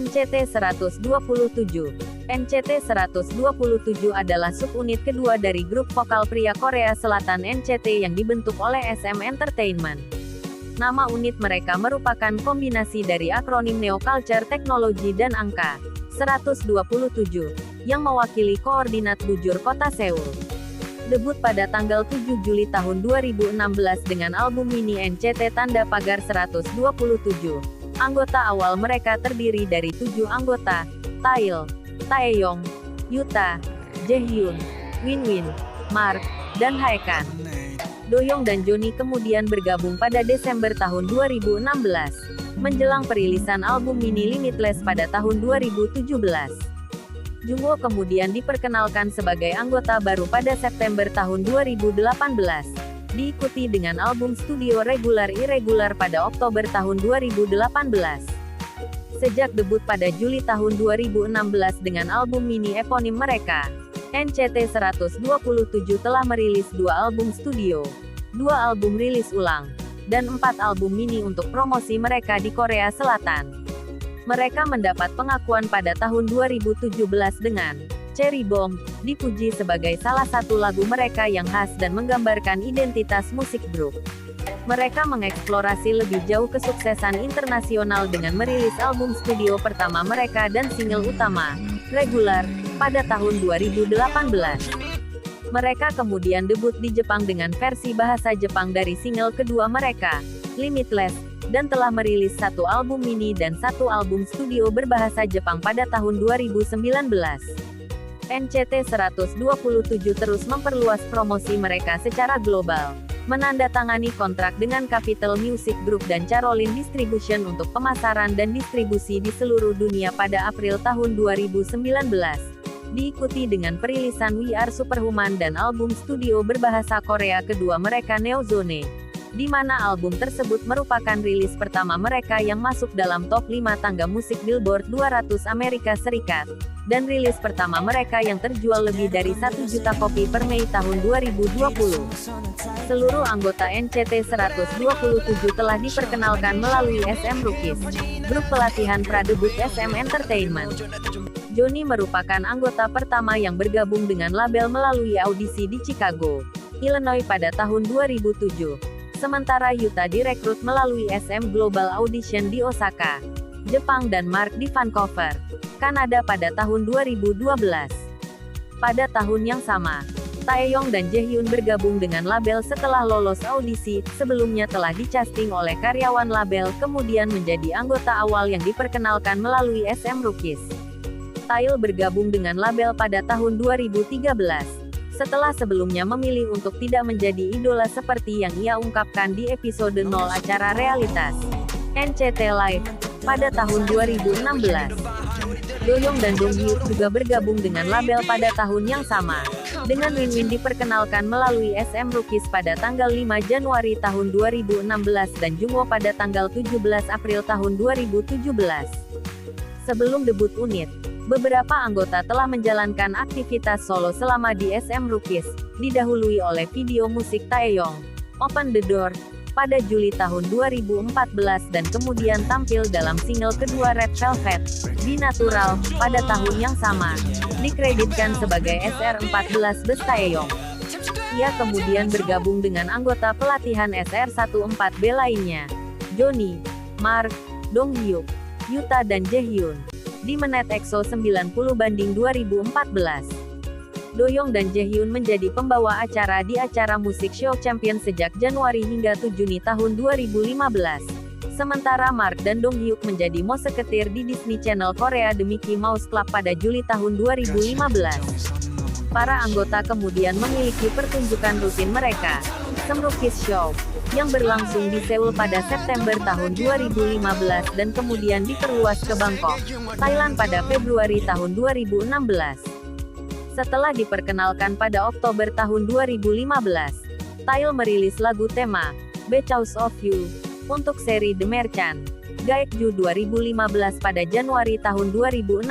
NCT 127. NCT 127 adalah subunit kedua dari grup vokal pria Korea Selatan NCT yang dibentuk oleh SM Entertainment. Nama unit mereka merupakan kombinasi dari akronim Neo Culture Technology dan angka 127, yang mewakili koordinat bujur kota Seoul. Debut pada tanggal 7 Juli tahun 2016 dengan album mini NCT Tanda Pagar 127. Anggota awal mereka terdiri dari 7 anggota, Tail, Taeyong, Yuta, Jaehyun, Winwin, Mark, dan Haekan. Doyoung dan Johnny kemudian bergabung pada Desember tahun 2016, menjelang perilisan album mini Limitless pada tahun 2017. Jungwoo kemudian diperkenalkan sebagai anggota baru pada September tahun 2018, diikuti dengan album studio Regular pada Oktober tahun 2018. Sejak debut pada Juli tahun 2016 dengan album mini eponim mereka, NCT 127 telah merilis 2 album studio, 2 album rilis ulang, dan 4 album mini untuk promosi mereka di Korea Selatan. Mereka mendapat pengakuan pada tahun 2017 dengan Cherry Bomb, dipuji sebagai salah satu lagu mereka yang khas dan menggambarkan identitas musik grup. Mereka mengeksplorasi lebih jauh kesuksesan internasional dengan merilis album studio pertama mereka dan single utama, Regular, pada tahun 2018. Mereka kemudian debut di Jepang dengan versi bahasa Jepang dari single kedua mereka, Limitless, dan telah merilis 1 album mini dan 1 album studio berbahasa Jepang pada tahun 2019. NCT 127 terus memperluas promosi mereka secara global, menandatangani kontrak dengan Capital Music Group dan Carolin Distribution untuk pemasaran dan distribusi di seluruh dunia pada April tahun 2019, diikuti dengan perilisan We Are Superhuman dan album studio berbahasa Korea kedua mereka Neozone, di mana album tersebut merupakan rilis pertama mereka yang masuk dalam top 5 tangga musik Billboard 200 Amerika Serikat, dan rilis pertama mereka yang terjual lebih dari 1 juta kopi per Mei tahun 2020. Seluruh anggota NCT 127 telah diperkenalkan melalui SM Rookies, grup pelatihan pradebut SM Entertainment. Johnny merupakan anggota pertama yang bergabung dengan label melalui audisi di Chicago, Illinois pada tahun 2007. Sementara Yuta direkrut melalui SM Global Audition di Osaka, Jepang dan Mark di Vancouver, Kanada pada tahun 2012. Pada tahun yang sama, Taeyong dan Jaehyun bergabung dengan label setelah lolos audisi, sebelumnya telah dicasting oleh karyawan label kemudian menjadi anggota awal yang diperkenalkan melalui SM Rookies. Tail bergabung dengan label pada tahun 2013. Setelah sebelumnya memilih untuk tidak menjadi idola seperti yang ia ungkapkan di episode 0 acara realitas NCT Live pada tahun 2016. Doyoung dan Donghyuk juga bergabung dengan label pada tahun yang sama, dengan Winwin diperkenalkan melalui SM Rookies pada tanggal 5 Januari tahun 2016 dan Jungwoo pada tanggal 17 April tahun 2017. Sebelum debut unit, beberapa anggota telah menjalankan aktivitas solo selama di SM Rookies, didahului oleh video musik Taeyong, Open the Door, pada Juli tahun 2014 dan kemudian tampil dalam single kedua Red Velvet, Be Natural, pada tahun yang sama, dikreditkan sebagai SR14 Best Taeyong. Ia kemudian bergabung dengan anggota pelatihan SR14B lainnya, Johnny, Mark, Donghyuk, Yuta dan Jaehyun, di menit EXO 90:2014. Doyoung dan Jaehyun menjadi pembawa acara di acara musik show Champion sejak Januari hingga Juni tahun 2015. Sementara Mark dan Donghyuk menjadi moseketir di Disney Channel Korea The Mickey Mouse Club pada Juli tahun 2015. Para anggota kemudian memiliki pertunjukan rutin mereka, SM Rookies Show, yang berlangsung di Seoul pada September tahun 2015 dan kemudian diperluas ke Bangkok, Thailand pada Februari tahun 2016. Setelah diperkenalkan pada Oktober tahun 2015, Tail merilis lagu tema, Because of You, untuk seri The Merchant, Gaekju 2015 pada Januari tahun 2016.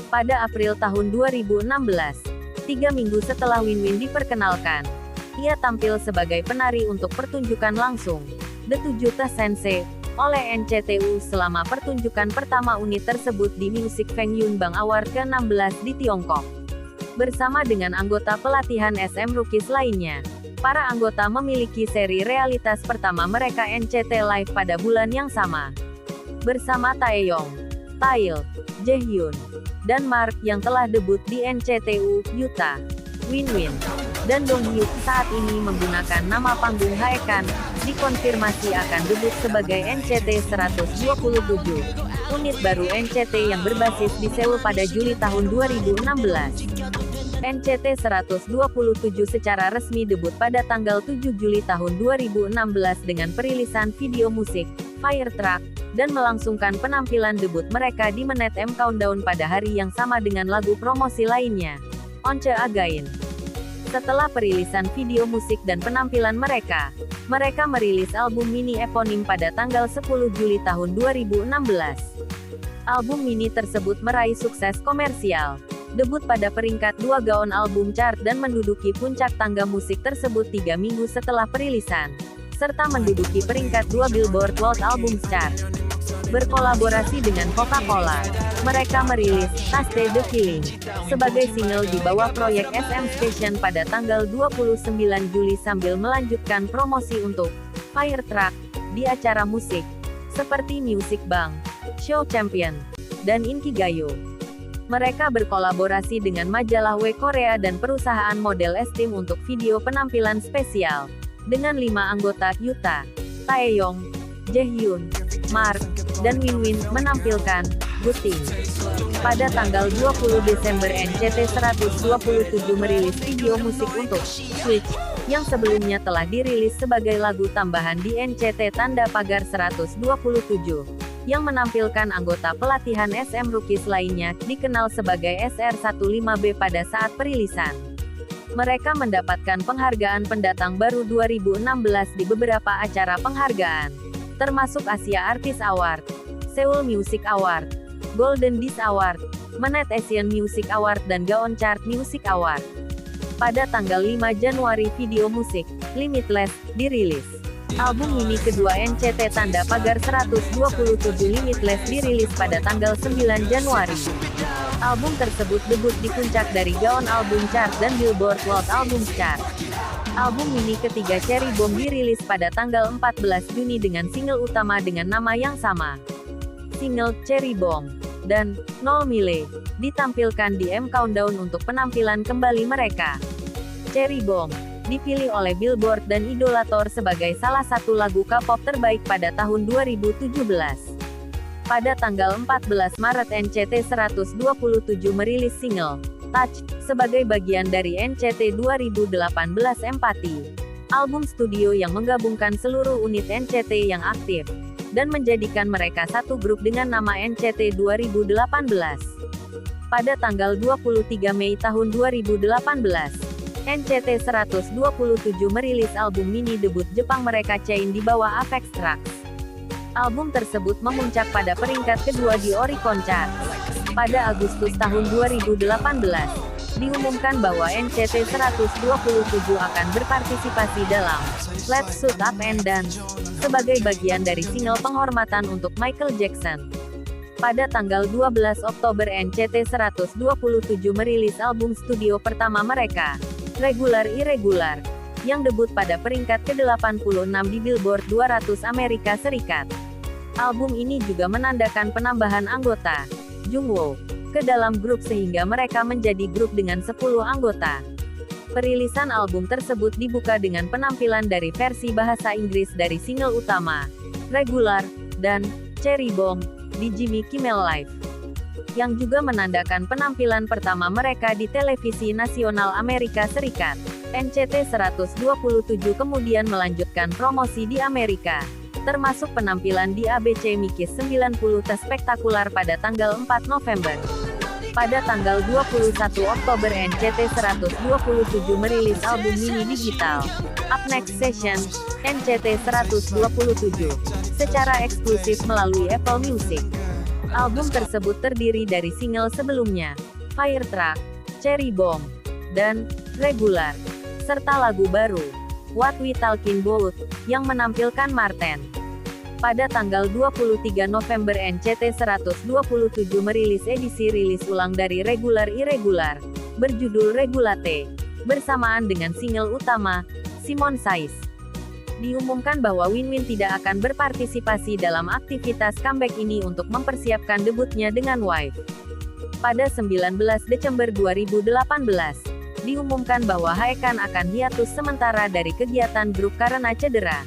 Pada April tahun 2016, 3 minggu setelah Winwin diperkenalkan, ia tampil sebagai penari untuk pertunjukan langsung, The 7 Sensei, oleh NCTU selama pertunjukan pertama unit tersebut di Music Venue Bang Award ke-16 di Tiongkok. Bersama dengan anggota pelatihan SM Rookies lainnya, para anggota memiliki seri realitas pertama mereka NCT Live pada bulan yang sama. Bersama Taeyong, Tail, Jaehyun, dan Mark yang telah debut di NCTU, Yuta, Winwin, dan Donghyuk saat ini menggunakan nama panggung Haekan, dikonfirmasi akan debut sebagai NCT 127, unit baru NCT yang berbasis di Seoul pada Juli tahun 2016. NCT 127 secara resmi debut pada tanggal 7 Juli tahun 2016 dengan perilisan video musik, Fire Truck, dan melangsungkan penampilan debut mereka di Mnet M Countdown pada hari yang sama dengan lagu promosi lainnya, Once Again. Setelah perilisan video musik dan penampilan mereka merilis album mini eponim pada tanggal 10 Juli tahun 2016. Album mini tersebut meraih sukses komersial, debut pada peringkat 2 Gaon Album Chart dan menduduki puncak tangga musik tersebut 3 minggu setelah perilisan, serta menduduki peringkat 2 Billboard World Album Chart. Berkolaborasi dengan Coca-Cola, mereka merilis Taste the Feeling sebagai single di bawah proyek SM Station pada tanggal 29 Juli sambil melanjutkan promosi untuk Fire Truck di acara musik seperti Music Bank, Show Champion, dan Inkigayo. Mereka berkolaborasi dengan majalah W Korea dan perusahaan model Esteem untuk video penampilan spesial dengan 5 anggota Yuta, Taeyong, Jaehyun, Mark, dan Winwin menampilkan Good Thing. Pada tanggal 20 Desember NCT 127 merilis video musik untuk Switch, yang sebelumnya telah dirilis sebagai lagu tambahan di NCT Tanda Pagar 127, yang menampilkan anggota pelatihan SM Rookies lainnya, dikenal sebagai SR15B pada saat perilisan. Mereka mendapatkan penghargaan pendatang baru 2016 di beberapa acara penghargaan, termasuk Asia Artist Award, Seoul Music Award, Golden Disc Award, Mnet Asian Music Award dan Gaon Chart Music Award. Pada tanggal 5 Januari video musik, Limitless, dirilis. Album mini kedua NCT Tanda Pagar 127 Limitless dirilis pada tanggal 9 Januari. Album tersebut debut di puncak dari Gaon Album Chart dan Billboard World Album Chart. Album mini ketiga Cherry Bomb dirilis pada tanggal 14 Juni dengan single utama dengan nama yang sama. Single Cherry Bomb dan No Mile ditampilkan di M Countdown untuk penampilan kembali mereka. Cherry Bomb dipilih oleh Billboard dan Idolator sebagai salah satu lagu K-pop terbaik pada tahun 2017. Pada tanggal 14 Maret NCT 127 merilis single Touch sebagai bagian dari NCT 2018 Empathy, album studio yang menggabungkan seluruh unit NCT yang aktif dan menjadikan mereka satu grup dengan nama NCT 2018. Pada tanggal 23 Mei tahun 2018, NCT 127 merilis album mini debut Jepang mereka Chain di bawah Avex Trax. Album tersebut memuncak pada peringkat kedua di Oricon Chart. Pada Agustus tahun 2018, diumumkan bahwa NCT 127 akan berpartisipasi dalam Let's Suit Up and Dance sebagai bagian dari single penghormatan untuk Michael Jackson. Pada tanggal 12 Oktober NCT 127 merilis album studio pertama mereka, Regular Irregular, yang debut pada peringkat ke-86 di Billboard 200 Amerika Serikat. Album ini juga menandakan penambahan anggota Jungwoo ke dalam grup sehingga mereka menjadi grup dengan 10 anggota. Perilisan album tersebut dibuka dengan penampilan dari versi bahasa Inggris dari single utama, Regular, dan Cherry Bomb, di Jimmy Kimmel Live, yang juga menandakan penampilan pertama mereka di televisi nasional Amerika Serikat. NCT 127 kemudian melanjutkan promosi di Amerika, termasuk penampilan di ABC Mikis 90 Tes Spektakular pada tanggal 4 November. Pada tanggal 21 Oktober NCT 127 merilis album mini digital, Up Next Session, NCT 127, secara eksklusif melalui Apple Music. Album tersebut terdiri dari single sebelumnya, Fire Truck, Cherry Bomb, dan Regular, serta lagu baru, What We Talking About, yang menampilkan Marten. Pada tanggal 23 November NCT 127 merilis edisi rilis ulang dari Regular Irregular, berjudul Regulate, bersamaan dengan single utama, Simon Says. Diumumkan bahwa Winwin tidak akan berpartisipasi dalam aktivitas comeback ini untuk mempersiapkan debutnya dengan Wife. Pada 19 Desember 2018, diumumkan bahwa Haekan akan hiatus sementara dari kegiatan grup karena cedera.